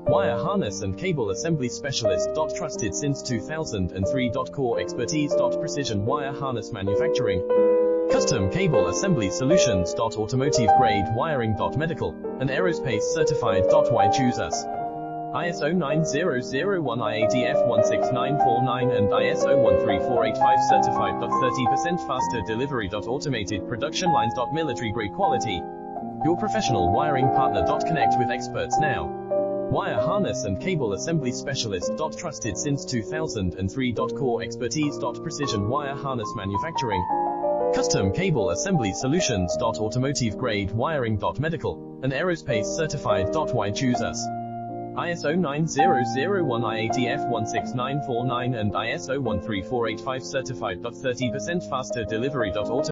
Wire harness and cable assembly specialist. Trusted since 2003. Core expertise. Precision wire harness manufacturing. Custom cable assembly solutions. Automotive grade wiring. Medical and aerospace certified. Why choose us? ISO 9001 IATF 16949 and ISO 13485 certified. 30% faster delivery. Automated production lines. Military grade quality. Your professional wiring partner. Connect with experts now. Wire harness and cable assembly specialist. Trusted since 2003. Core expertise. Precision wire harness manufacturing. Custom cable assembly solutions. Automotive grade wiring. Medical and aerospace certified. Why choose us? ISO 9001 IATF 16949 and ISO 13485 certified. 30% faster delivery.